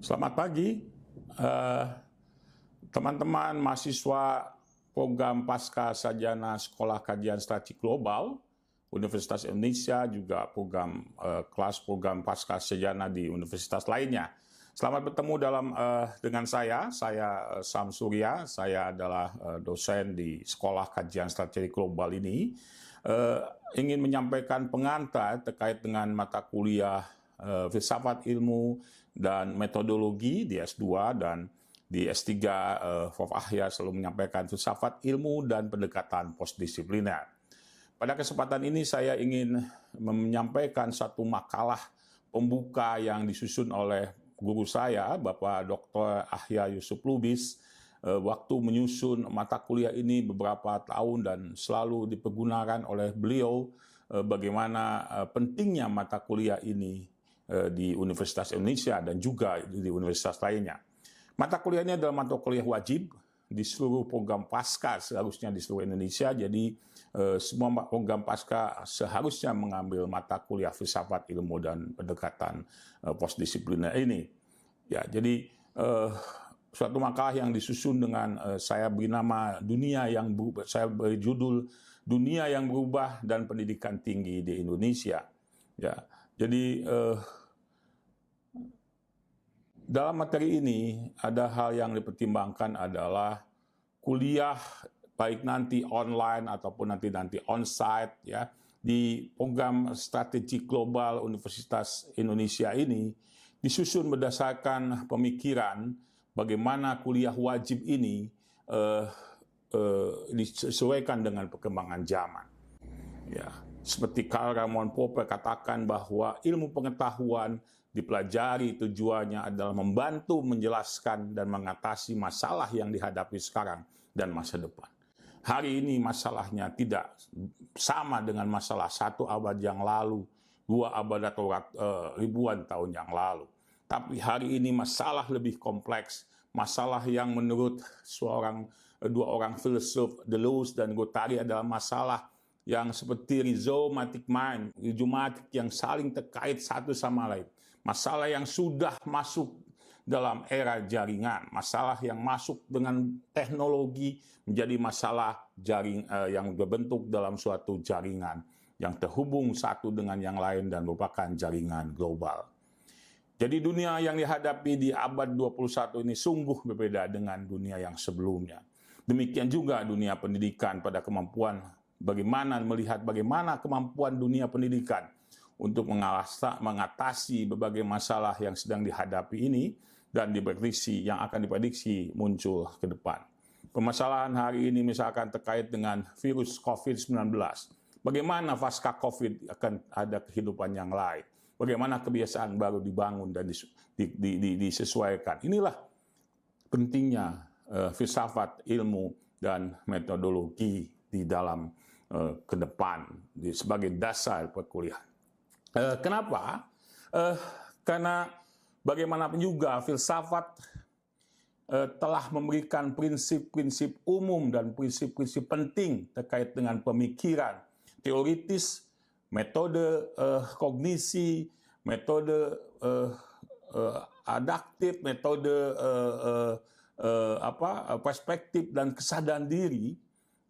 Selamat pagi, teman-teman mahasiswa program Pasca Sarjana Sekolah Kajian Strategik Global Universitas Indonesia, juga kelas program Pasca Sarjana di universitas lainnya. Selamat bertemu dengan saya Sam Surya. Saya adalah dosen di Sekolah Kajian Strategik Global ini. Ingin menyampaikan pengantar terkait dengan mata kuliah filsafat ilmu dan metodologi di S2, dan di S3 Prof. Ahya selalu menyampaikan filsafat ilmu dan pendekatan postdisipliner. Pada kesempatan ini saya ingin menyampaikan satu makalah pembuka yang disusun oleh guru saya, Bapak Dr. Ahya Yusuf Lubis, waktu menyusun mata kuliah ini beberapa tahun, dan selalu dipergunakan oleh beliau bagaimana pentingnya mata kuliah ini di Universitas Indonesia dan juga di universitas lainnya. Mata kuliah ini adalah mata kuliah wajib di seluruh program pasca, seharusnya di seluruh Indonesia. Jadi semua program pasca seharusnya mengambil mata kuliah filsafat ilmu dan pendekatan postdisipliner ini. Ya, jadi suatu makalah yang disusun dengan saya beri nama dunia yang berubah, saya beri judul Dunia yang Berubah dan Pendidikan Tinggi di Indonesia. Ya, jadi dalam materi ini ada hal yang dipertimbangkan adalah kuliah baik nanti online ataupun nanti on-site, ya, di program Strategik Global Universitas Indonesia ini disusun berdasarkan pemikiran bagaimana kuliah wajib ini disesuaikan dengan perkembangan zaman. Ya, seperti Karl Raimund Popper katakan bahwa ilmu pengetahuan dipelajari tujuannya adalah membantu menjelaskan dan mengatasi masalah yang dihadapi sekarang dan masa depan. Hari ini masalahnya tidak sama dengan masalah 1 abad yang lalu, 2 abad atau ribuan tahun yang lalu. Tapi hari ini masalah lebih kompleks, masalah yang menurut dua orang filsuf, Deleuze dan Guattari, adalah masalah yang seperti rhizomatic mind, rhizomatic yang saling terkait satu sama lain. Masalah yang sudah masuk dalam era jaringan, masalah yang masuk dengan teknologi menjadi masalah yang berbentuk dalam suatu jaringan yang terhubung satu dengan yang lain dan merupakan jaringan global. Jadi dunia yang dihadapi di abad 21 ini sungguh berbeda dengan dunia yang sebelumnya. Demikian juga dunia pendidikan, pada kemampuan melihat bagaimana kemampuan dunia pendidikan untuk mengatasi berbagai masalah yang sedang dihadapi ini dan yang akan diprediksi muncul ke depan. Permasalahan hari ini misalkan terkait dengan virus COVID-19. Bagaimana pasca COVID akan ada kehidupan yang lain? Bagaimana kebiasaan baru dibangun dan disesuaikan? Inilah pentingnya filsafat ilmu dan metodologi di dalam ke depan sebagai dasar perkuliahan. Kenapa? Karena bagaimanapun juga filsafat telah memberikan prinsip-prinsip umum dan prinsip-prinsip penting terkait dengan pemikiran teoritis, metode kognisi, metode adaptif, metode perspektif dan kesadaran diri,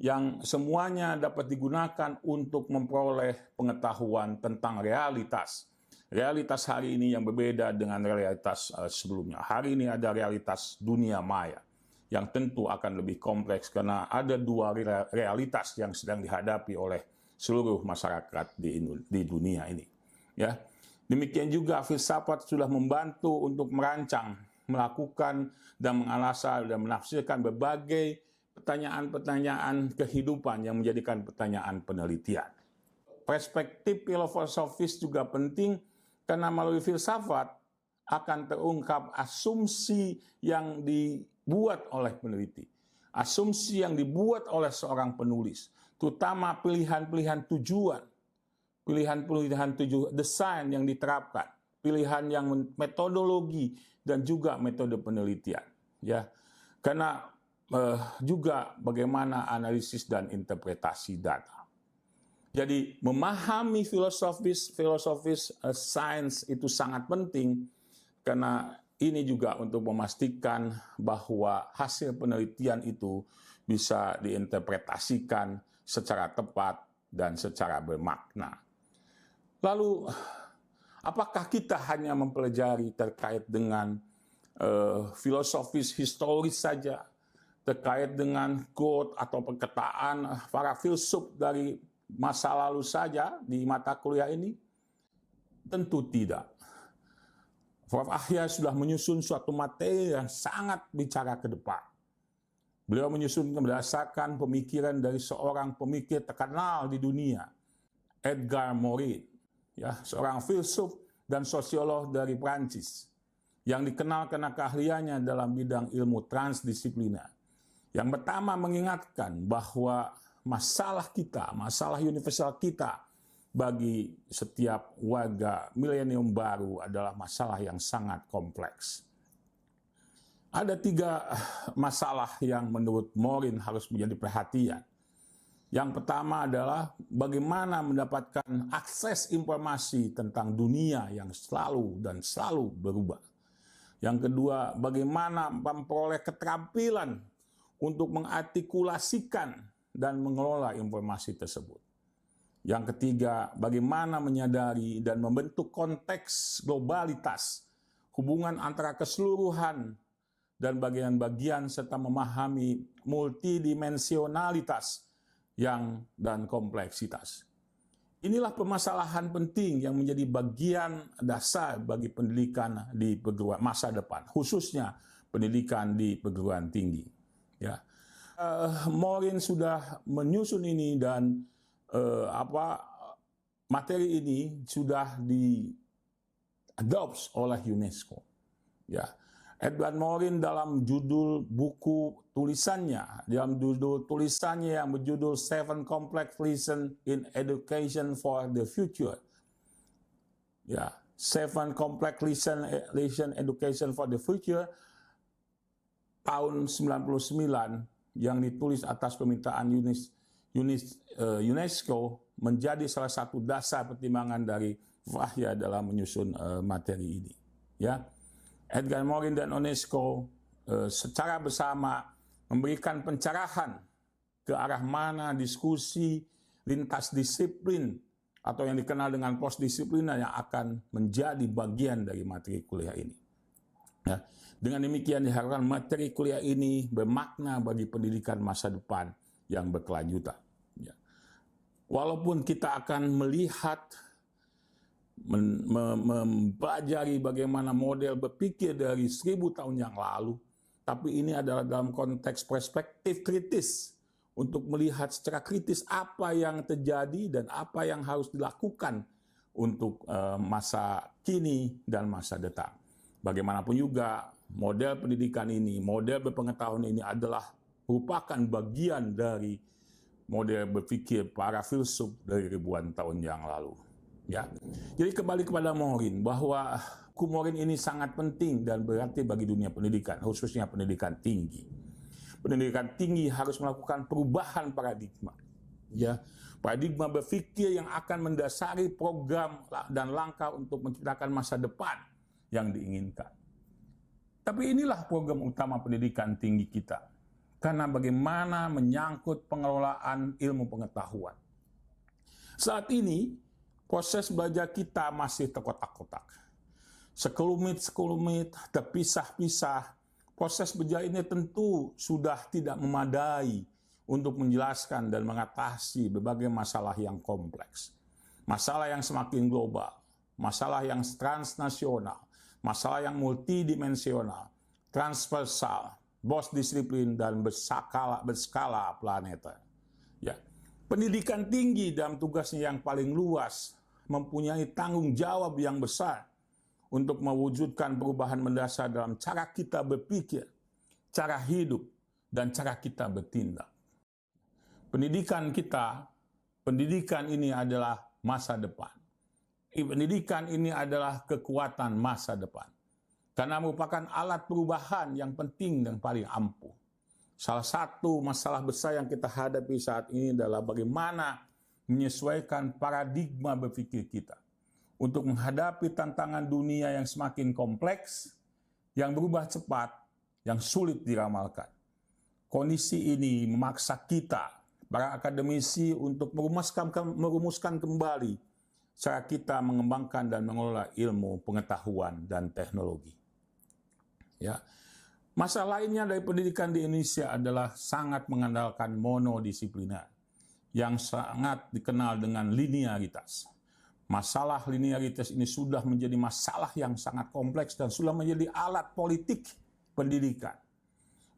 yang semuanya dapat digunakan untuk memperoleh pengetahuan tentang realitas. Realitas hari ini yang berbeda dengan realitas sebelumnya. Hari ini ada realitas dunia maya yang tentu akan lebih kompleks karena ada dua realitas yang sedang dihadapi oleh seluruh masyarakat di dunia ini. Ya, demikian juga filsafat sudah membantu untuk merancang, melakukan dan menganalisa dan menafsirkan berbagai pertanyaan-pertanyaan kehidupan yang menjadikan pertanyaan penelitian. Perspektif filosofis juga penting karena melalui filsafat akan terungkap asumsi yang dibuat oleh peneliti, asumsi yang dibuat oleh seorang penulis, terutama pilihan-pilihan tujuan, pilihan-pilihan desain yang diterapkan, pilihan yang metodologi dan juga metode penelitian. Ya, karena juga bagaimana analisis dan interpretasi data. Jadi memahami filosofis sains itu sangat penting karena ini juga untuk memastikan bahwa hasil penelitian itu bisa diinterpretasikan secara tepat dan secara bermakna. Lalu, apakah kita hanya mempelajari terkait dengan filosofis historis saja, terkait dengan quote atau perkataan para filsuf dari masa lalu saja di mata kuliah ini? Tentu tidak. Prof. Ahya sudah menyusun suatu materi yang sangat bicara ke depan. Beliau menyusun berdasarkan pemikiran dari seorang pemikir terkenal di dunia, Edgar Morin, ya, seorang filsuf dan sosiolog dari Prancis, yang dikenal karena keahliannya dalam bidang ilmu transdisipliner. Yang pertama mengingatkan bahwa masalah kita, masalah universal kita, bagi setiap warga milenium baru adalah masalah yang sangat kompleks. Ada 3 masalah yang menurut Morin harus menjadi perhatian. Yang pertama adalah bagaimana mendapatkan akses informasi tentang dunia yang selalu berubah. Yang kedua, bagaimana memperoleh keterampilan untuk mengartikulasikan dan mengelola informasi tersebut. Yang ketiga, bagaimana menyadari dan membentuk konteks globalitas, hubungan antara keseluruhan dan bagian-bagian serta memahami multidimensionalitas dan kompleksitas. Inilah permasalahan penting yang menjadi bagian dasar bagi pendidikan di perguruan masa depan, khususnya pendidikan di perguruan tinggi. Ya, Morin sudah menyusun ini dan materi ini sudah diadopsi oleh UNESCO. Ya, Edward Morin dalam judul buku tulisannya, yang berjudul 7 Complex Lessons in Education for the Future. Ya, 7 Complex Lessons Education for the Future tahun 99 yang ditulis atas permintaan UNESCO menjadi salah satu dasar pertimbangan dari Ahya dalam menyusun materi ini. Ya, Edgar Morin dan UNESCO secara bersama memberikan pencerahan ke arah mana diskusi lintas disiplin atau yang dikenal dengan postdisipliner yang akan menjadi bagian dari materi kuliah ini. Ya, dengan demikian diharapkan materi kuliah ini bermakna bagi pendidikan masa depan yang berkelanjutan. Ya. Walaupun kita akan melihat, mempelajari bagaimana model berpikir dari 1000 tahun yang lalu, tapi ini adalah dalam konteks perspektif kritis untuk melihat secara kritis apa yang terjadi dan apa yang harus dilakukan untuk masa kini dan masa datang. Bagaimanapun juga model pendidikan ini, model berpengetahuan ini adalah merupakan bagian dari model berpikir para filsuf dari ribuan tahun yang lalu. Ya, jadi kembali kepada Morin, bahwa buku Morin ini sangat penting dan berarti bagi dunia pendidikan, khususnya pendidikan tinggi. Pendidikan tinggi harus melakukan perubahan paradigma. Ya, paradigma berpikir yang akan mendasari program dan langkah untuk menciptakan masa depan yang diinginkan. Tapi inilah program utama pendidikan tinggi kita. Karena bagaimana menyangkut pengelolaan ilmu pengetahuan. Saat ini, proses belajar kita masih terkotak-kotak. Sekelumit-sekelumit, terpisah-pisah. Proses belajar ini tentu sudah tidak memadai untuk menjelaskan dan mengatasi berbagai masalah yang kompleks. Masalah yang semakin global, masalah yang transnasional, masalah yang multidimensional, transversal, disiplin dan berskala planeter. Ya. Pendidikan tinggi dalam tugasnya yang paling luas mempunyai tanggung jawab yang besar untuk mewujudkan perubahan mendasar dalam cara kita berpikir, cara hidup, dan cara kita bertindak. Pendidikan ini adalah masa depan. Pendidikan ini adalah kekuatan masa depan. Karena merupakan alat perubahan yang penting dan paling ampuh. Salah satu masalah besar yang kita hadapi saat ini adalah bagaimana menyesuaikan paradigma berpikir kita untuk menghadapi tantangan dunia yang semakin kompleks yang berubah cepat, yang sulit diramalkan. Kondisi ini memaksa kita, para akademisi, untuk merumuskan kembali cara kita mengembangkan dan mengelola ilmu, pengetahuan, dan teknologi. Ya. Masalah lainnya dari pendidikan di Indonesia adalah sangat mengandalkan monodisipliner, yang sangat dikenal dengan linearitas. Masalah linearitas ini sudah menjadi masalah yang sangat kompleks dan sudah menjadi alat politik pendidikan.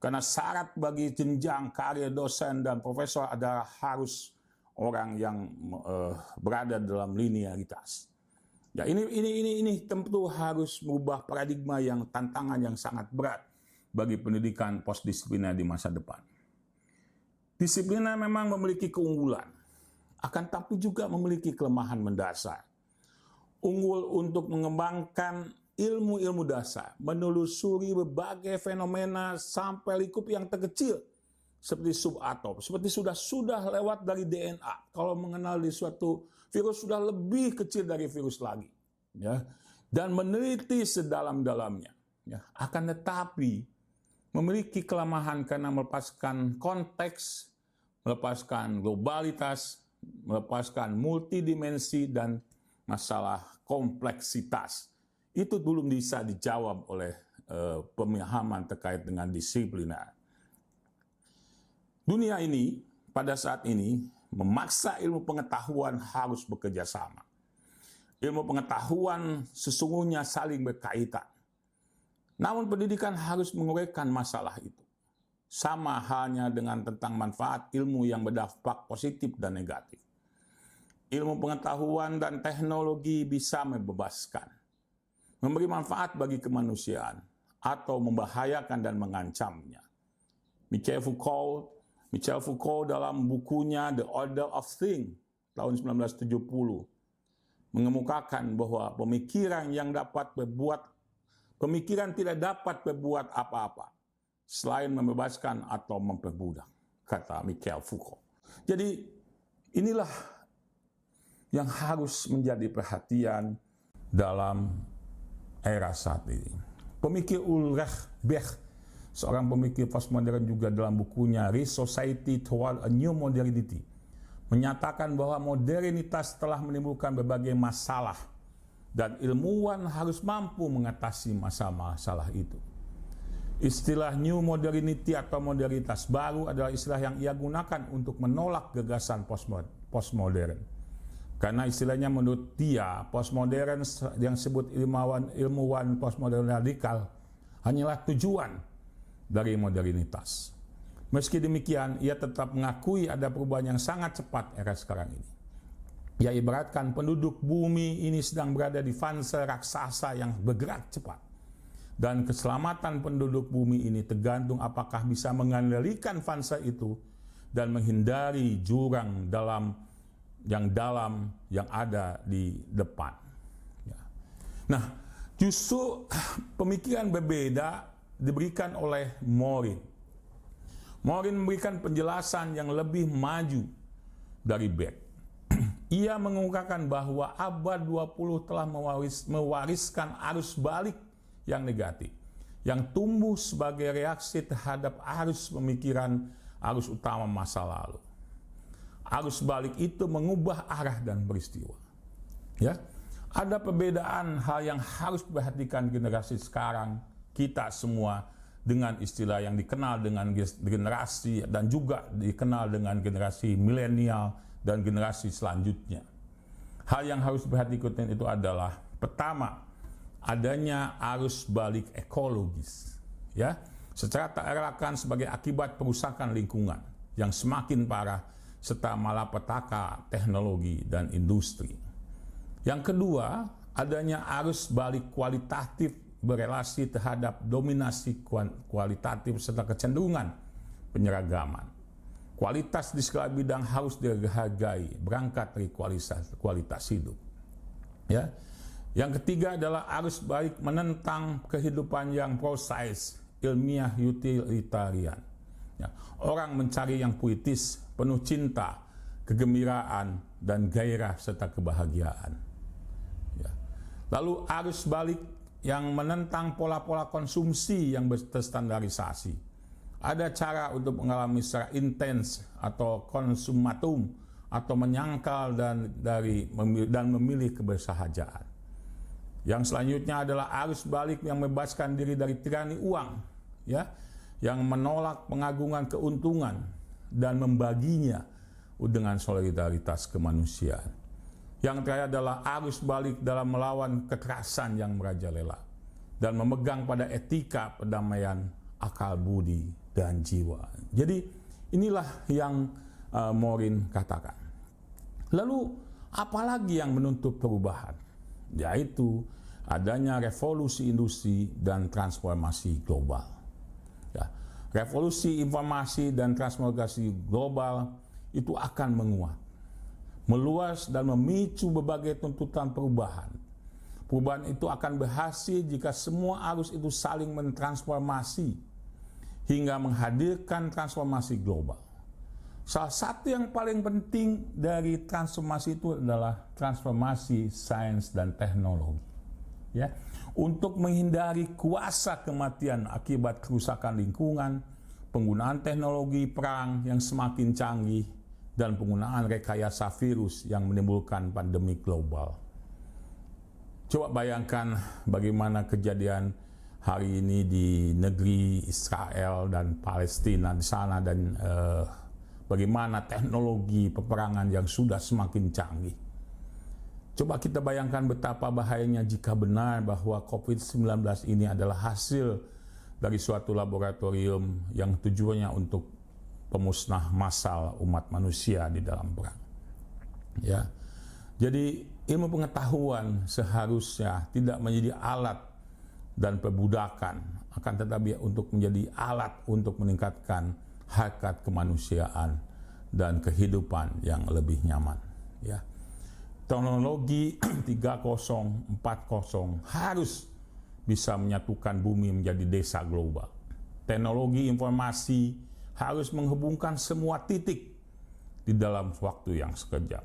Karena syarat bagi jenjang karir dosen dan profesor adalah harus orang yang berada dalam linearitas. Ya, ini tentu harus merubah paradigma yang tantangan yang sangat berat bagi pendidikan postdisipliner di masa depan. Disipliner memang memiliki keunggulan, akan tapi juga memiliki kelemahan mendasar. Unggul untuk mengembangkan ilmu-ilmu dasar, menelusuri berbagai fenomena sampai lingkup yang terkecil, seperti subatom, seperti sudah lewat dari DNA. Kalau mengenal di suatu virus sudah lebih kecil dari virus lagi, ya, dan meneliti sedalam-dalamnya. Ya. Akan tetapi memiliki kelemahan karena melepaskan konteks, melepaskan globalitas, melepaskan multidimensi dan masalah kompleksitas. Itu belum bisa dijawab oleh pemahaman terkait dengan disipliner. Dunia ini pada saat ini memaksa ilmu pengetahuan harus bekerja sama. Ilmu pengetahuan sesungguhnya saling berkaitan. Namun pendidikan harus menguraikan masalah itu. Sama halnya dengan tentang manfaat ilmu yang berdampak positif dan negatif. Ilmu pengetahuan dan teknologi bisa membebaskan, memberi manfaat bagi kemanusiaan, atau membahayakan dan mengancamnya. Michel Foucault dalam bukunya The Order of Things tahun 1970 mengemukakan bahwa pemikiran tidak dapat berbuat apa-apa selain membebaskan atau memperbudak, kata Michel Foucault. Jadi inilah yang harus menjadi perhatian dalam era saat ini. Pemikir Ulrich Beck, seorang pemikir postmodern juga dalam bukunya Society Toward a New Modernity, menyatakan bahwa modernitas telah menimbulkan berbagai masalah dan ilmuwan harus mampu mengatasi masalah-masalah itu. Istilah New Modernity atau modernitas baru adalah istilah yang ia gunakan untuk menolak gagasan postmodern. Karena istilahnya menurut dia, postmodern yang disebut ilmuwan postmodern radikal hanyalah tujuan dari modernitas. Meski demikian, ia tetap mengakui ada perubahan yang sangat cepat era sekarang ini. Ia ibaratkan penduduk bumi ini sedang berada di fase raksasa yang bergerak cepat. Dan keselamatan penduduk bumi ini tergantung apakah bisa mengendalikan fase itu dan menghindari jurang yang ada di depan. Ya. Nah, justru pemikiran berbeda diberikan oleh Morin. Morin memberikan penjelasan yang lebih maju dari Beck. Ia mengemukakan bahwa abad 20 telah mewariskan arus balik yang negatif, yang tumbuh sebagai reaksi terhadap arus pemikiran arus utama masa lalu. Arus balik itu mengubah arah dan peristiwa. Ya, ada perbedaan hal yang harus diperhatikan generasi sekarang, kita semua, dengan istilah yang dikenal dengan generasi dan juga dikenal dengan generasi milenial dan generasi selanjutnya. Hal yang harus diperhatikan itu adalah, pertama, adanya arus balik ekologis, ya, secara tak elakkan sebagai akibat perusakan lingkungan yang semakin parah serta malapetaka teknologi dan industri. Yang kedua, adanya arus balik kualitatif berelasi terhadap dominasi kualitatif serta kecenderungan penyeragaman. Kualitas di segala bidang harus dihargai berangkat dari kualitas hidup. Ya. Yang ketiga adalah arus balik menentang kehidupan yang prosais, ilmiah, utilitarian. Ya. Orang mencari yang puitis, penuh cinta, kegembiraan, dan gairah serta kebahagiaan. Ya. Lalu arus balik yang menentang pola-pola konsumsi yang terstandarisasi. Ada cara untuk mengalami secara intens atau konsumatum atau menyangkal dan memilih kebersahajaan. Yang selanjutnya adalah arus balik yang membebaskan diri dari tirani uang, ya, yang menolak pengagungan keuntungan dan membaginya dengan solidaritas kemanusiaan. Yang terakhir adalah arus balik dalam melawan kekerasan yang merajalela dan memegang pada etika perdamaian, akal budi, dan jiwa. Jadi inilah yang Morin katakan. Lalu apalagi yang menuntut perubahan? Yaitu adanya revolusi industri dan transformasi global. Ya, revolusi informasi dan transformasi global itu akan menguat, meluas dan memicu berbagai tuntutan perubahan. Perubahan itu akan berhasil jika semua arus itu saling mentransformasi hingga menghadirkan transformasi global. Salah satu yang paling penting dari transformasi itu adalah transformasi sains dan teknologi. Ya, untuk menghindari kuasa kematian akibat kerusakan lingkungan, penggunaan teknologi perang yang semakin canggih, dan penggunaan rekayasa virus yang menimbulkan pandemi global. Coba bayangkan bagaimana kejadian hari ini di negeri Israel dan Palestina di sana, dan bagaimana teknologi peperangan yang sudah semakin canggih. Coba kita bayangkan betapa bahayanya jika benar bahwa COVID-19 ini adalah hasil dari suatu laboratorium yang tujuannya untuk pemusnah massal umat manusia di dalam perang. Ya. Jadi ilmu pengetahuan seharusnya tidak menjadi alat dan perbudakan, akan tetapi untuk menjadi alat untuk meningkatkan hakikat kemanusiaan dan kehidupan yang lebih nyaman. Ya. Teknologi 3040 harus bisa menyatukan bumi menjadi desa global. Teknologi informasi harus menghubungkan semua titik di dalam waktu yang sekejap.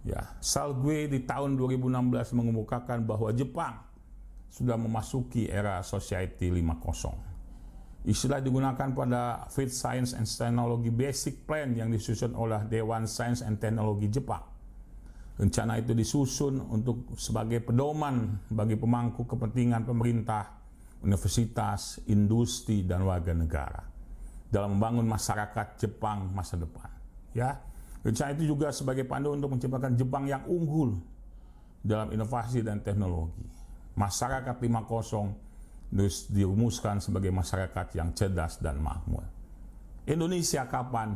Ya, Salgue di tahun 2016 mengemukakan bahwa Jepang sudah memasuki era Society 5.0. Istilah digunakan pada Field Science and Technology Basic Plan yang disusun oleh Dewan Sains and Teknologi Jepang. Rencana itu disusun untuk sebagai pedoman bagi pemangku kepentingan pemerintah, universitas, industri, dan warga negara dalam membangun masyarakat Jepang masa depan. Ya, rencana itu juga sebagai panduan untuk menciptakan Jepang yang unggul dalam inovasi dan teknologi. Masyarakat 5.0 dirumuskan sebagai masyarakat yang cerdas dan makmur. Indonesia kapan?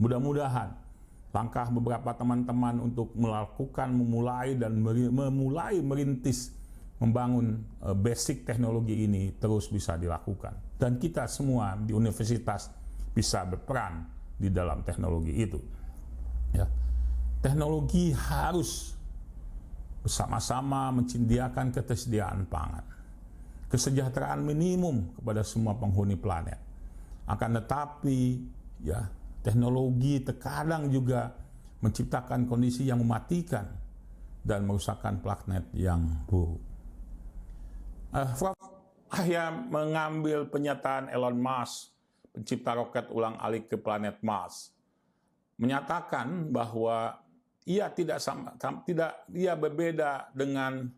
Mudah-mudahan langkah beberapa teman-teman untuk memulai merintis membangun basic teknologi ini terus bisa dilakukan. Dan kita semua di universitas bisa berperan di dalam teknologi itu. Ya. Teknologi harus bersama-sama menyediakan ketersediaan pangan, kesejahteraan minimum kepada semua penghuni planet. Akan tetapi, ya, teknologi terkadang juga menciptakan kondisi yang mematikan dan merusakkan planet yang buruk. Prof. Saya mengambil pernyataan Elon Musk, pencipta roket ulang-alik ke planet Mars, menyatakan bahwa ia berbeda dengan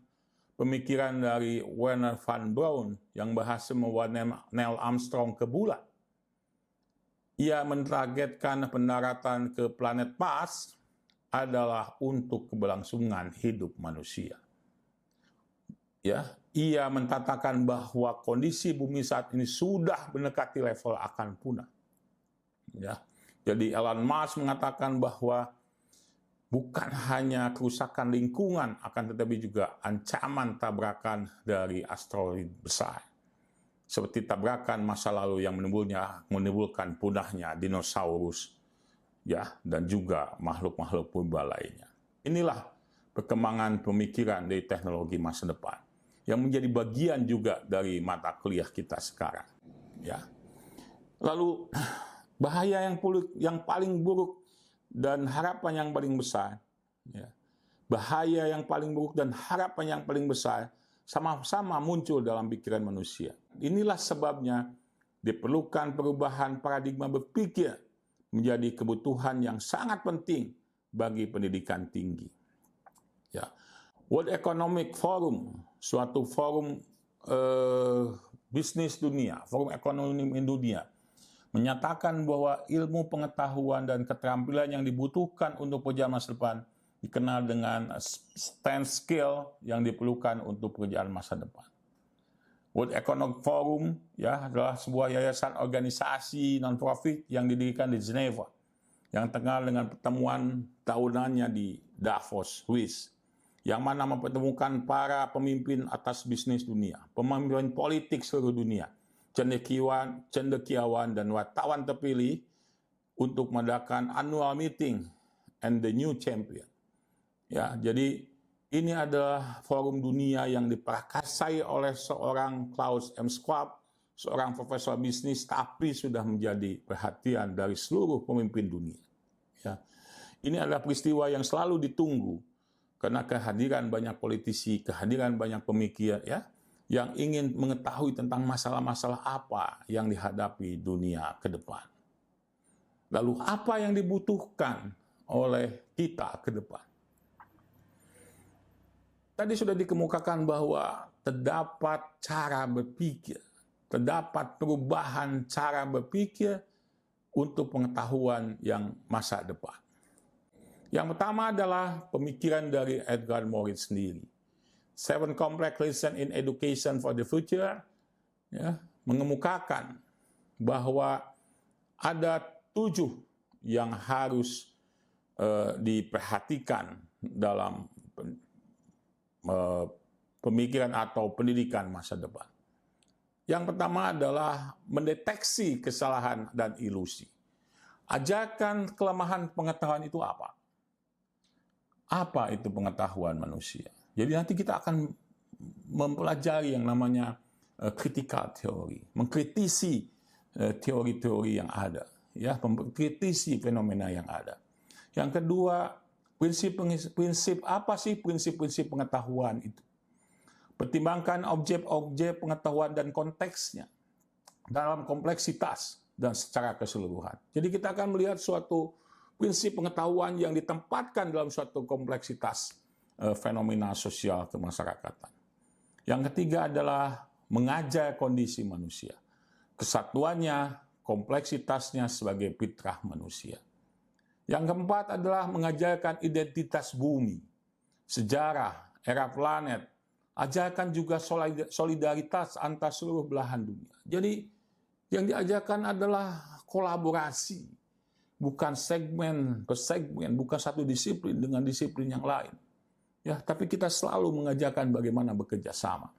pemikiran dari Wernher von Braun yang berhasil membawa Neil Armstrong ke bulan. Ia mentargetkan pendaratan ke planet Mars adalah untuk keberlangsungan hidup manusia. Ya, ia mentatapkan bahwa kondisi bumi saat ini sudah mendekati level akan punah. Ya, jadi Elon Musk mengatakan bahwa bukan hanya kerusakan lingkungan, akan tetapi juga ancaman tabrakan dari asteroid besar, seperti tabrakan masa lalu yang menimbulkan punahnya dinosaurus, ya, dan juga makhluk-makhluk purba lainnya. Inilah perkembangan pemikiran dari teknologi masa depan yang menjadi bagian juga dari mata kuliah kita sekarang. Ya. Lalu bahaya yang paling buruk dan harapan yang paling besar, ya. Bahaya yang paling buruk dan harapan yang paling besar sama-sama muncul dalam pikiran manusia. Inilah sebabnya diperlukan perubahan paradigma berpikir menjadi kebutuhan yang sangat penting bagi pendidikan tinggi. Ya. World Economic Forum, suatu forum bisnis dunia, forum ekonomi dunia, menyatakan bahwa ilmu pengetahuan dan keterampilan yang dibutuhkan untuk pekerjaan masa depan dikenal dengan STEM skill yang diperlukan untuk pekerjaan masa depan. World Economic Forum ya adalah sebuah yayasan organisasi non-profit yang didirikan di Geneva, yang terkenal dengan pertemuan tahunannya di Davos, Swiss, yang mana mempertemukan para pemimpin atas bisnis dunia, pemimpin politik seluruh dunia, cendekiawan dan wartawan terpilih untuk mengadakan annual meeting and the new champion. Ya, jadi ini adalah forum dunia yang diprakarsai oleh seorang Klaus M. Schwab, seorang profesor bisnis, tapi sudah menjadi perhatian dari seluruh pemimpin dunia. Ya. Ini adalah peristiwa yang selalu ditunggu karena kehadiran banyak politisi, kehadiran banyak pemikir ya, yang ingin mengetahui tentang masalah-masalah apa yang dihadapi dunia ke depan. Lalu apa yang dibutuhkan oleh kita ke depan? Tadi sudah dikemukakan bahwa terdapat cara berpikir, terdapat perubahan cara berpikir untuk pengetahuan yang masa depan. Yang pertama adalah pemikiran dari Edgar Morin sendiri. 7 Complex Lessons in Education for the Future ya, mengemukakan bahwa ada 7 yang harus diperhatikan dalam pemikiran atau pendidikan masa depan. Yang pertama adalah mendeteksi kesalahan dan ilusi. Ajarkan kelemahan pengetahuan itu apa? Apa itu pengetahuan manusia? Jadi nanti kita akan mempelajari yang namanya critical theory, mengkritisi teori-teori yang ada, ya, mengkritisi fenomena yang ada. Yang kedua, prinsip apa sih prinsip-prinsip pengetahuan itu? Pertimbangkan objek-objek pengetahuan dan konteksnya dalam kompleksitas dan secara keseluruhan. Jadi kita akan melihat suatu prinsip pengetahuan yang ditempatkan dalam suatu kompleksitas fenomena sosial kemasyarakatan. Yang ketiga adalah mengajar kondisi manusia, kesatuannya, kompleksitasnya sebagai fitrah manusia. Yang keempat adalah mengajarkan identitas bumi, sejarah, era planet, ajarkan juga solidaritas antar seluruh belahan dunia. Jadi yang diajarkan adalah kolaborasi, bukan segmen per segmen, bukan satu disiplin dengan disiplin yang lain. Ya, tapi kita selalu mengajarkan bagaimana bekerja sama.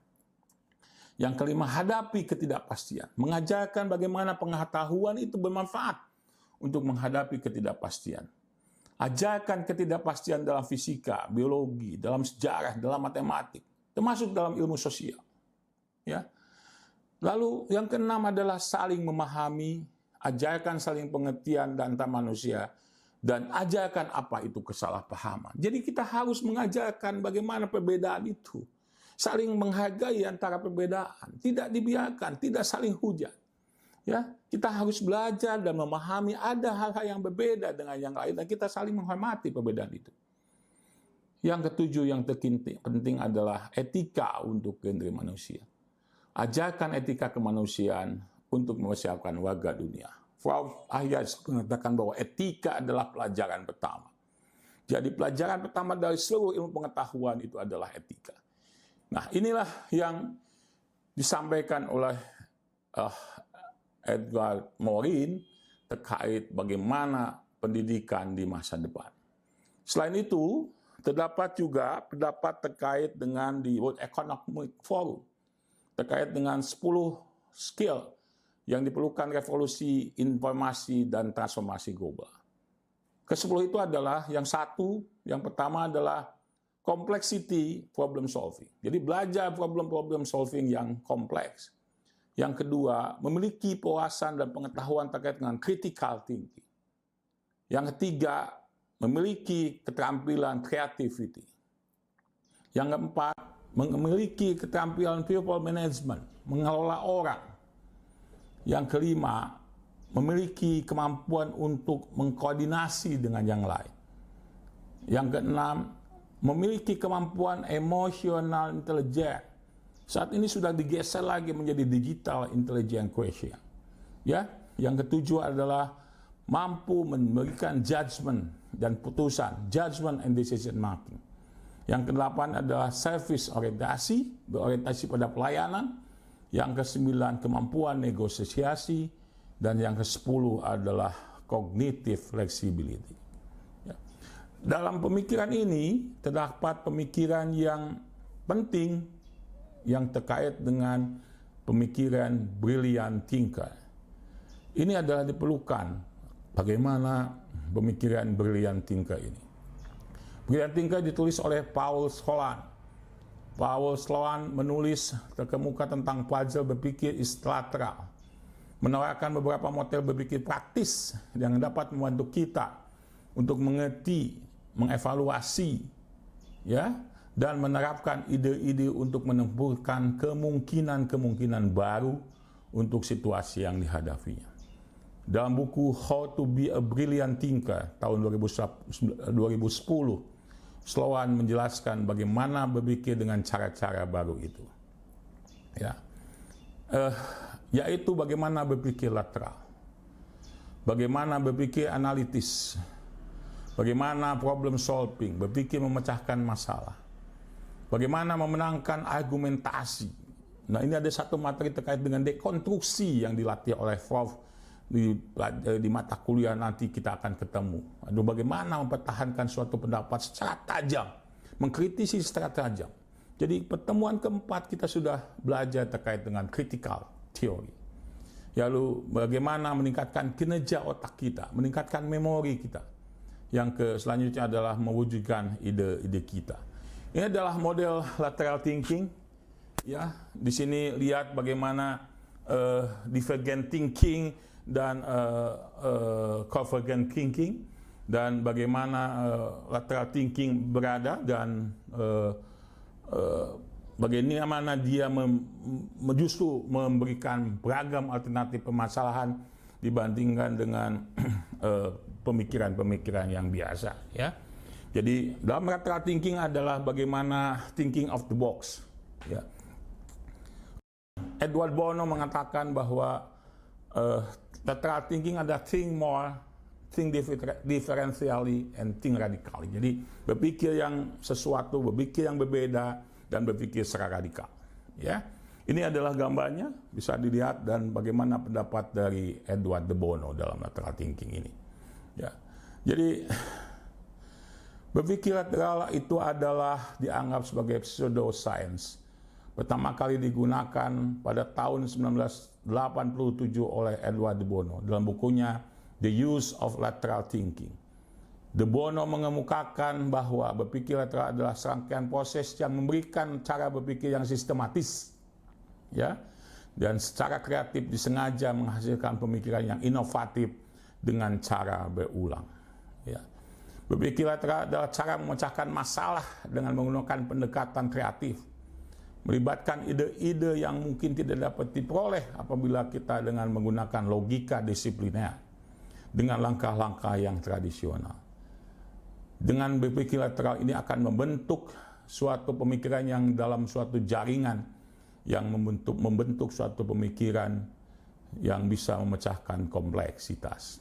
Yang kelima, hadapi ketidakpastian. Mengajarkan bagaimana pengetahuan itu bermanfaat untuk menghadapi ketidakpastian. Ajarkan ketidakpastian dalam fisika, biologi, dalam sejarah, dalam matematik, termasuk dalam ilmu sosial. Ya. Lalu yang keenam adalah saling memahami, ajarkan saling pengertian antar manusia, dan ajarkan apa itu kesalahpahaman. Jadi kita harus mengajarkan bagaimana perbedaan itu. Saling menghargai antara perbedaan, tidak dibiarkan, tidak saling hujat. Ya, kita harus belajar dan memahami ada hal-hal yang berbeda dengan yang lain dan kita saling menghormati perbedaan itu. Yang ketujuh yang terpenting adalah etika untuk genre manusia. Ajarkan etika kemanusiaan untuk mempersiapkan warga dunia. Frau Ayers mengatakan bahwa etika adalah pelajaran pertama. Jadi pelajaran pertama dari seluruh ilmu pengetahuan itu adalah etika. Nah, inilah yang disampaikan oleh Edgar Morin terkait bagaimana pendidikan di masa depan. Selain itu, terdapat juga pendapat terkait dengan di World Economic Forum, terkait dengan 10 skill yang diperlukan revolusi informasi dan transformasi global. Ke-10 itu adalah yang pertama adalah complexity problem solving. Jadi belajar problem solving yang kompleks. Yang kedua, memiliki wawasan dan pengetahuan terkait dengan critical thinking. Yang ketiga, memiliki keterampilan creativity. Yang keempat, memiliki keterampilan people management, mengelola orang. Yang kelima, memiliki kemampuan untuk mengkoordinasi dengan yang lain. Yang keenam, memiliki kemampuan emotional intelligence. Saat ini sudah digeser lagi menjadi digital intelligence quotient. Ya, yang ketujuh adalah mampu memberikan judgment dan putusan, judgment and decision making. Yang kedelapan adalah service orientasi, berorientasi pada pelayanan. Yang kesembilan, kemampuan negosiasi. Dan yang ke-10 adalah cognitive flexibility. Ya. Dalam pemikiran ini, terdapat pemikiran yang penting yang terkait dengan pemikiran brilliant thinker. Ini adalah diperlukan. Bagaimana pemikiran brilliant thinker ini? Brilliant thinker ditulis oleh Paul Sloan. Paul Sloan menulis terkemuka tentang puzzle berpikir istilateral, menawarkan beberapa model berpikir praktis yang dapat membantu kita untuk mengerti, mengevaluasi, ya, dan menerapkan ide-ide untuk menemukan kemungkinan-kemungkinan baru untuk situasi yang dihadapinya. Dalam buku How to be a Brilliant Thinker tahun 2010, Sloan menjelaskan bagaimana berpikir dengan cara-cara baru itu. Ya. Yaitu bagaimana berpikir lateral, bagaimana berpikir analitis, bagaimana problem solving, berpikir memecahkan masalah, bagaimana memenangkan argumentasi. Nah, ini ada satu materi terkait dengan dekonstruksi yang dilatih oleh Prof di mata kuliah nanti kita akan ketemu. Aduh, bagaimana mempertahankan suatu pendapat secara tajam, mengkritisi secara tajam. Jadi pertemuan keempat kita sudah belajar terkait dengan critical teori. Lalu bagaimana meningkatkan kinerja otak kita, meningkatkan memori kita. Yang selanjutnya adalah mewujudkan ide-ide kita. Ini adalah model lateral thinking. Ya, di sini lihat bagaimana divergent thinking dan convergent thinking, dan bagaimana lateral thinking berada, dan bagaimana dia justru memberikan beragam alternatif permasalahan dibandingkan dengan pemikiran-pemikiran yang biasa. Ya, jadi dalam lateral thinking adalah bagaimana thinking of the box. Ya. Edward Bono mengatakan bahwa lateral thinking ada think more, think differentially, and think radically. Jadi berpikir yang sesuatu, berpikir yang berbeda, dan berpikir secara radikal. Ya, ini adalah gambarnya, bisa dilihat, dan bagaimana pendapat dari Edward de Bono dalam lateral thinking ini. Ya, jadi berpikir lateral itu adalah dianggap sebagai pseudoscience. Pertama kali digunakan pada tahun 1987 oleh Edward de Bono dalam bukunya The Use of Lateral Thinking. De Bono mengemukakan bahwa berpikir lateral adalah serangkaian proses yang memberikan cara berpikir yang sistematis, ya, dan secara kreatif disengaja menghasilkan pemikiran yang inovatif dengan cara berulang. Ya. Berpikir lateral adalah cara memecahkan masalah dengan menggunakan pendekatan kreatif, melibatkan ide-ide yang mungkin tidak dapat diperoleh apabila kita dengan menggunakan logika disipliner, dengan langkah-langkah yang tradisional. Dengan berpikir lateral ini akan membentuk suatu pemikiran yang dalam suatu jaringan yang membentuk suatu pemikiran yang bisa memecahkan kompleksitas.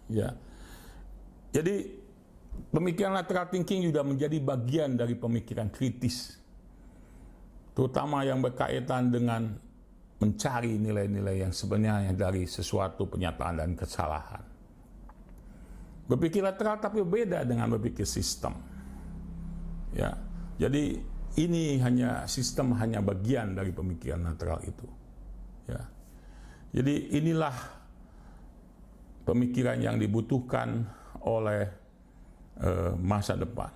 Ya. Jadi pemikiran lateral thinking juga menjadi bagian dari pemikiran kritis, terutama yang berkaitan dengan mencari nilai-nilai yang sebenarnya dari sesuatu penyataan dan kesalahan. Berpikir lateral tapi berbeda dengan berpikir sistem. Ya, jadi ini sistem hanya bagian dari pemikiran lateral itu. Ya, jadi inilah pemikiran yang dibutuhkan oleh masa depan.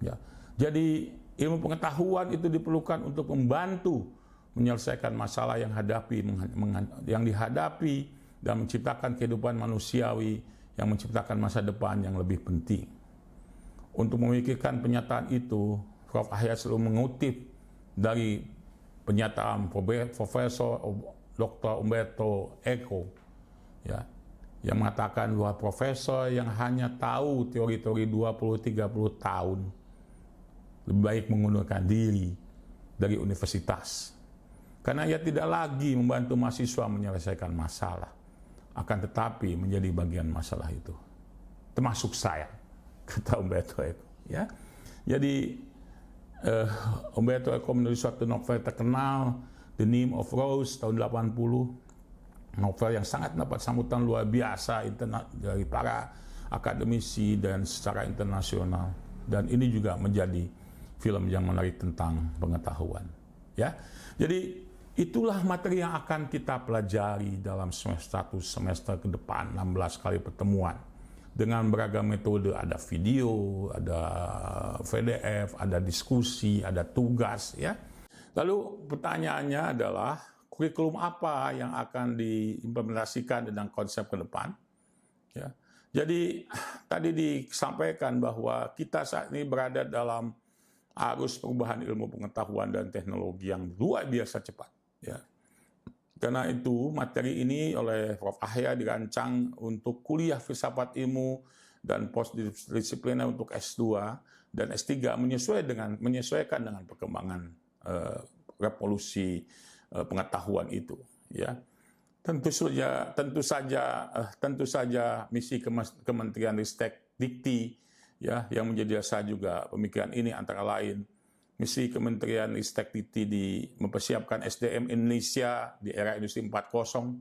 Ya, jadi ilmu pengetahuan itu diperlukan untuk membantu menyelesaikan masalah yang dihadapi dan menciptakan kehidupan manusiawi yang menciptakan masa depan yang lebih penting. Untuk memikirkan penyataan itu, Prof. Ahya selalu mengutip dari pernyataan Profesor Dr. Umberto Eco, ya, yang mengatakan bahwa profesor yang hanya tahu teori-teori 20-30 tahun lebih baik mengundurkan diri dari universitas. Karena ia tidak lagi membantu mahasiswa menyelesaikan masalah, akan tetapi menjadi bagian masalah itu. Termasuk saya, kata Umberto Eco. Ya. Jadi, Umberto Eco menulis suatu novel terkenal, The Name of Rose, tahun 80. Novel yang sangat mendapat sambutan luar biasa dari para akademisi dan secara internasional. Dan ini juga menjadi film yang menarik tentang pengetahuan. Ya, jadi itulah materi yang akan kita pelajari dalam satu semester ke depan, 16 kali pertemuan. Dengan beragam metode, ada video, ada PDF, ada diskusi, ada tugas. Ya. Lalu pertanyaannya adalah, kurikulum apa yang akan diimplementasikan dengan konsep ke depan? Ya. Jadi tadi disampaikan bahwa kita saat ini berada dalam arus perubahan ilmu pengetahuan dan teknologi yang luar biasa cepat. Ya. Karena itu materi ini oleh Prof. Ahya dirancang untuk kuliah filsafat ilmu dan postdisipliner untuk S2 dan S3 menyesuaikan dengan perkembangan revolusi pengetahuan itu. Ya. Tentu saja misi Kementerian Ristek Dikti, ya, yang menjadi dasar juga pemikiran ini antara lain misi Kementerian Ristek Dikti di mempersiapkan SDM Indonesia di era industri 4.0,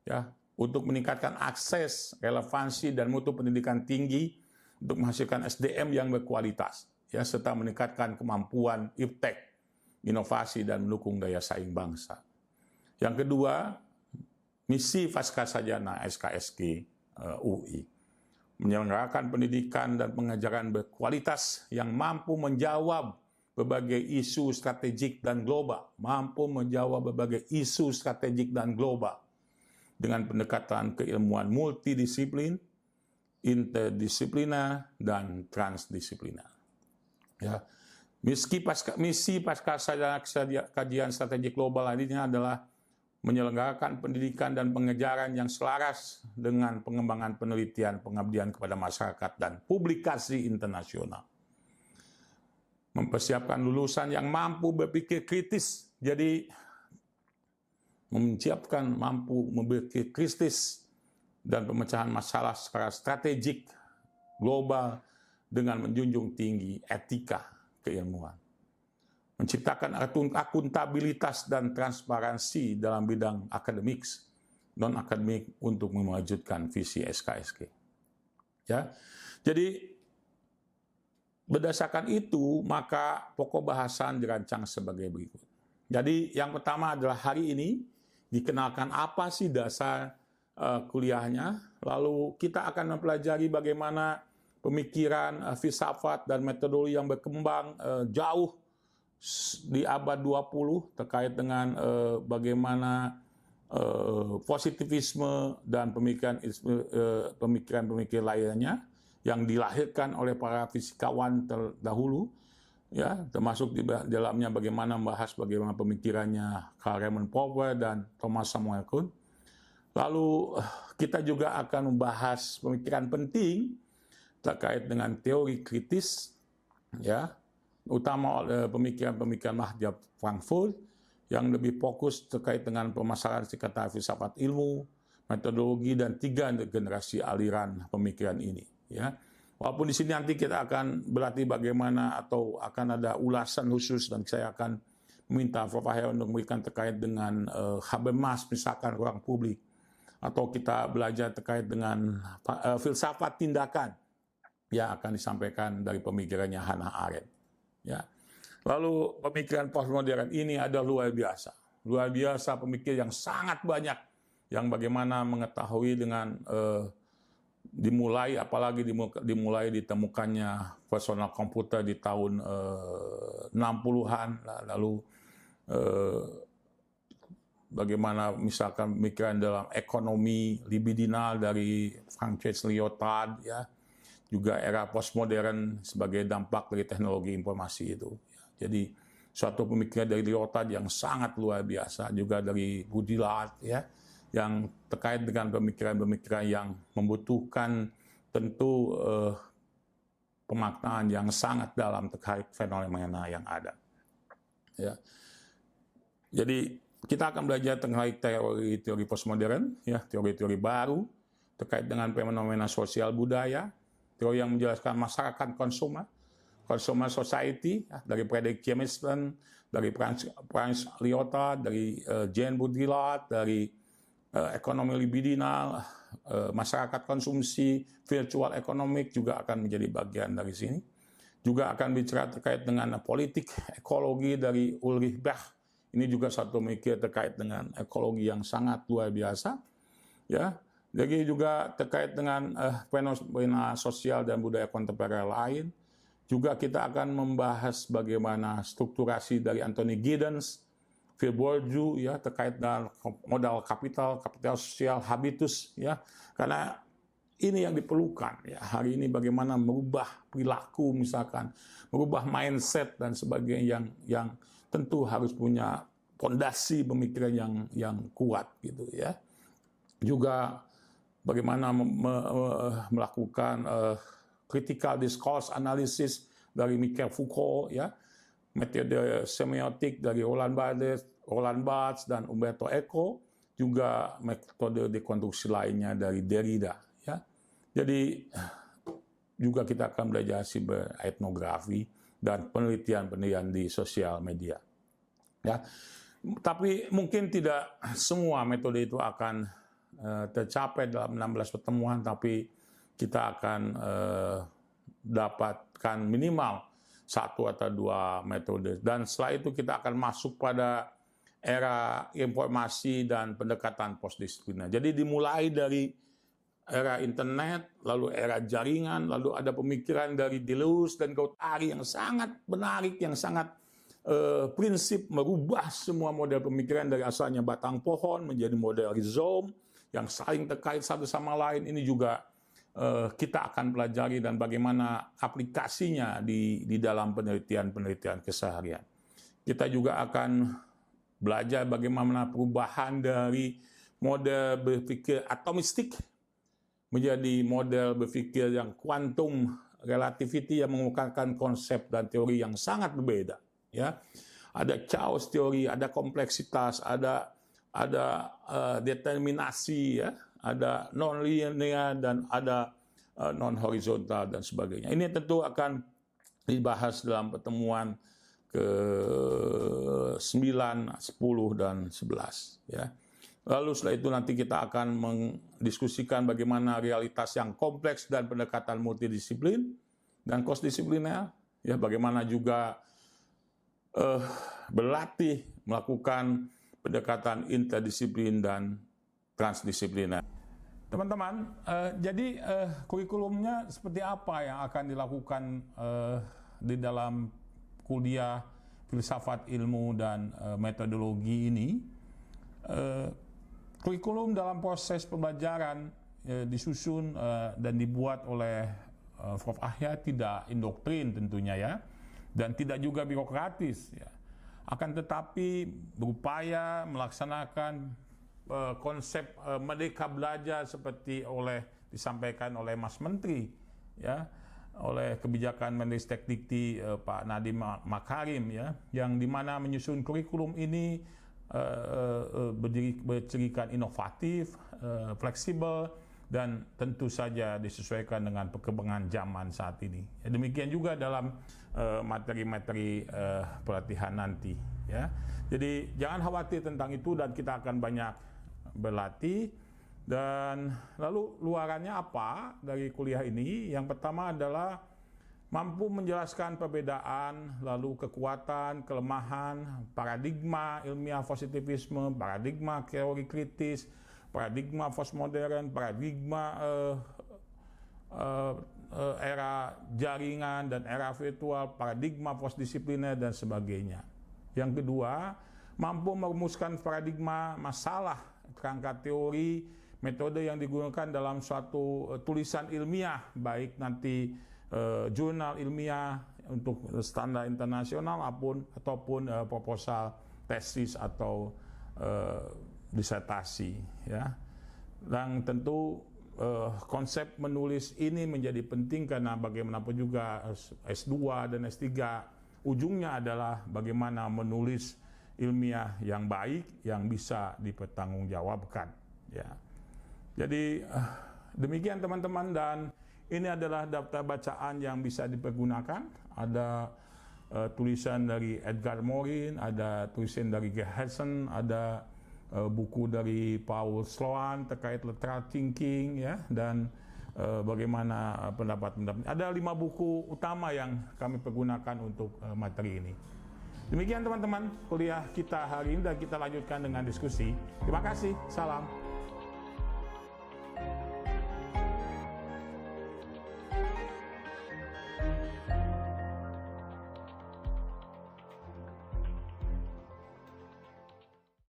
ya, untuk meningkatkan akses, relevansi dan mutu pendidikan tinggi untuk menghasilkan SDM yang berkualitas, ya, serta meningkatkan kemampuan iptek, inovasi dan mendukung daya saing bangsa. Yang kedua, misi Pascasarjana SKSG UI menyelenggarakan pendidikan dan pengajaran berkualitas yang mampu menjawab berbagai isu strategik dan global, dengan pendekatan keilmuan multidisiplin, interdisipliner, dan transdisipliner. Ya. Misi Pascasarjana Kajian Strategi Global ini adalah menyelenggarakan pendidikan dan pengajaran yang selaras dengan pengembangan penelitian, pengabdian kepada masyarakat, dan publikasi internasional. Mempersiapkan lulusan yang mampu berpikir kritis, jadi mampu berpikir kritis dan pemecahan masalah secara strategik global dengan menjunjung tinggi etika keilmuan. Menciptakan akuntabilitas dan transparansi dalam bidang akademik, non-akademik untuk mewujudkan visi SKSG. Ya, jadi berdasarkan itu, maka pokok bahasan dirancang sebagai berikut. Jadi yang pertama adalah hari ini dikenalkan apa sih dasar kuliahnya, lalu kita akan mempelajari bagaimana pemikiran filsafat dan metodologi yang berkembang jauh di abad 20 terkait dengan bagaimana positivisme dan pemikiran lainnya yang dilahirkan oleh para fisikawan terdahulu, ya, termasuk di dalamnya bagaimana pemikirannya Karl Raimund Popper dan Thomas Samuel Kuhn. Lalu kita juga akan membahas pemikiran penting terkait dengan teori kritis, ya, utama pemikiran Mahatma Frankfurt yang lebih fokus terkait dengan permasalahan sekretariat filsafat ilmu, metodologi, dan 3 generasi aliran pemikiran ini. Ya, walaupun di sini nanti kita akan berlatih bagaimana atau akan ada ulasan khusus dan saya akan meminta Prof. Ahya untuk memberikan terkait dengan Habermas, misalkan ruang publik, atau kita belajar terkait dengan filsafat tindakan yang akan disampaikan dari pemikirannya Hannah Arendt. Ya. Lalu pemikiran postmodern ini ada luar biasa pemikir yang sangat banyak, yang bagaimana mengetahui dengan dimulai ditemukannya personal komputer di tahun 60-an, lalu bagaimana misalkan pemikiran dalam ekonomi libidinal dari Frances Lyotard, ya, juga era postmodern sebagai dampak dari teknologi informasi itu. Jadi suatu pemikiran dari Lyotard yang sangat luar biasa, juga dari Baudrillard ya, yang terkait dengan pemikiran-pemikiran yang membutuhkan tentu pemaknaan yang sangat dalam terkait fenomena yang ada. Ya. Jadi kita akan belajar terkait teori postmodern, ya, teori-teori baru terkait dengan fenomena sosial budaya, teori yang menjelaskan masyarakat consumer society, ya, dari Frederick Jameson, dari Franz Lyotard, dari Jean Baudrillard, dari ekonomi libidinal, masyarakat konsumsi, virtual economic juga akan menjadi bagian dari sini. Juga akan bicara terkait dengan politik ekologi dari Ulrich Bach. Ini juga satu mikir terkait dengan ekologi yang sangat luar biasa. Ya, jadi juga terkait dengan fenomena sosial dan budaya kontemporer lain. Juga kita akan membahas bagaimana strukturasi dari Anthony Giddens, Phil Bourdieu, ya, terkait dengan modal kapital sosial, habitus, ya, karena ini yang diperlukan. Ya, hari ini bagaimana merubah perilaku, misalkan merubah mindset dan sebagainya yang tentu harus punya fondasi pemikiran yang kuat, gitu ya. Juga bagaimana melakukan critical discourse analysis dari Michel Foucault, ya, metode semiotik dari Roland Barthes dan Umberto Eco, juga metode dekonstruksi lainnya dari Derrida, ya. Jadi juga kita akan belajar siberetnografi dan penelitian di sosial media, ya. Tapi mungkin tidak semua metode itu akan tercapai dalam 16 pertemuan, tapi kita akan dapatkan minimal 1 atau 2 metode. Dan setelah itu kita akan masuk pada era informasi dan pendekatan postdisipliner. Jadi dimulai dari era internet, lalu era jaringan, lalu ada pemikiran dari Deleuze dan Guattari yang sangat menarik, yang sangat prinsip merubah semua model pemikiran dari asalnya batang pohon menjadi model rhizome yang saling terkait satu sama lain. Ini juga kita akan pelajari dan bagaimana aplikasinya di dalam penelitian keseharian. Kita juga akan belajar bagaimana perubahan dari model berpikir atomistik menjadi model berpikir yang quantum relativity yang mengungkapkan konsep dan teori yang sangat berbeda. Ya, ada chaos teori, ada kompleksitas, ada determinasi, ya, ada non-linear dan ada non-horizontal dan sebagainya. Ini tentu akan dibahas dalam pertemuan ke-9, 10, dan 11. Ya. Lalu setelah itu nanti kita akan mendiskusikan bagaimana realitas yang kompleks dan pendekatan multidisiplin dan cross-disipliner, ya, bagaimana juga berlatih melakukan pendekatan interdisiplin dan transdisipliner. Teman-teman, jadi kurikulumnya seperti apa yang akan dilakukan di dalam kuliah filsafat ilmu dan metodologi ini? Kurikulum dalam proses pembelajaran disusun dan dibuat oleh Prof. Ahya tidak indoktrin tentunya, ya, dan tidak juga birokratis, ya. Akan tetapi berupaya melaksanakan konsep merdeka belajar seperti disampaikan oleh Mas Menteri, ya, oleh kebijakan Menristek-Dikti Pak Nadiem Makarim, ya, yang dimana menyusun kurikulum ini bercirikan inovatif, fleksibel, dan tentu saja disesuaikan dengan perkembangan zaman saat ini. Ya, demikian juga dalam materi-materi pelatihan nanti, ya. Jadi jangan khawatir tentang itu dan kita akan banyak berlatih. Dan lalu luarannya apa dari kuliah ini? Yang pertama adalah mampu menjelaskan perbedaan, lalu kekuatan, kelemahan, paradigma ilmiah positivisme, paradigma teori kritis, paradigma postmodern, paradigma era jaringan dan era virtual, paradigma postdisipliner, dan sebagainya. Yang kedua, mampu merumuskan paradigma masalah, kerangka teori, metode yang digunakan dalam suatu tulisan ilmiah, baik nanti jurnal ilmiah untuk standar internasional ataupun proposal tesis atau disertasi, ya. Dan tentu konsep menulis ini menjadi penting karena bagaimanapun juga S2 dan S3 ujungnya adalah bagaimana menulis ilmiah yang baik yang bisa dipertanggungjawabkan, ya. Jadi demikian teman-teman, dan ini adalah daftar bacaan yang bisa dipergunakan. Ada tulisan dari Edgar Morin, ada tulisan dari Gerhardsen, ada buku dari Paul Sloan terkait lateral thinking, ya, dan bagaimana pendapat-pendapat. Ada 5 buku utama yang kami pergunakan untuk materi ini. Demikian teman-teman kuliah kita hari ini, dan kita lanjutkan dengan diskusi. Terima kasih, salam.